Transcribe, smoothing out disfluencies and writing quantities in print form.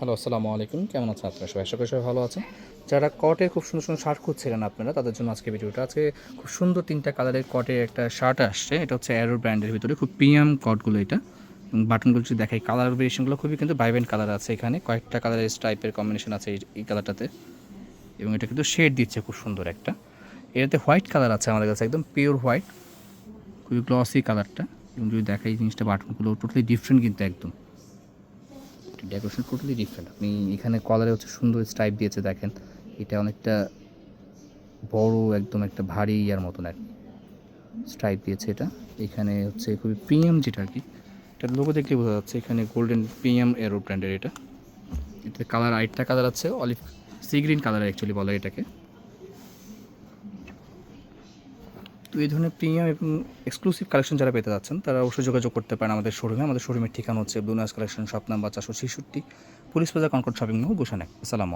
Hello, আসসালামু আলাইকুম। কেমন আছেন আপনারা সবাই? আশা করি সবাই ভালো আছেন। যারা কটের খুব সুন্দর, সুন্দর শার্ট খুঁজছিলেন আপনারা, তাদের জন্য আজকে ভিডিওটা। আজকে খুব সুন্দর ৩ টা কালারের কটের একটা শার্ট আসছে। এটা হচ্ছে অ্যারো ব্র্যান্ডের ভিতরে। খুব প্রিমিয়াম কটগুলো এটা। এবং বাটনগুলো যদি দেখাই, কালার ভেরিয়েশনগুলো খুবই কিন্তু ভাইব্রেন্ট কালার আছে এখানে। কয়েকটা কালারের স্ট্রাইপের কম্বিনেশন আছে এই কালারটাতে। এবং এটা কিন্তু শেড দিচ্ছে খুব সুন্দর একটা। এটাতে হোয়াইট কালার আছে আমাদের কাছে, একদম পিওর হোয়াইট। খুবই গ্লসি কালারটা। এবং যদি দেখাই জিনিসটা, বাটনগুলো টোটালি ডিফারেন্ট কিন্তু একদম। Decoration totally different. আপনি এখানে কলারে হচ্ছে সুন্দর স্ট্রাইপ দিয়েছে দেখেন। এটা অনেকটা বড়, একদম একটা ভারী ইয়ার মতন আর কি স্ট্রাইপ দিয়েছে এটা। এখানে হচ্ছে খুবই প্রিমিয়াম যেটা আর কি, এটার লোগো দেখলে বোঝা যাচ্ছে এখানে গোল্ডেন প্রিমিয়াম এরো ব্র্যান্ডের এটা। এটাতে কালার আরেকটা কালার আছে, olive sea green colour actually বলে এটাকে। তো এই ধরনের প্রিমিয়াম এবং এক্সক্লুসিভ কালেকশন যারা পেতে যাচ্ছেন তারা অবশ্যই যোগাযোগ করতে পারেন আমাদের শোরুমে। আমাদের শোরুমের ঠিকানা হচ্ছে blue nice collection, shop number 466, police বাজার, কনকর্ড শপিং মল, গুলশান। আসসালামু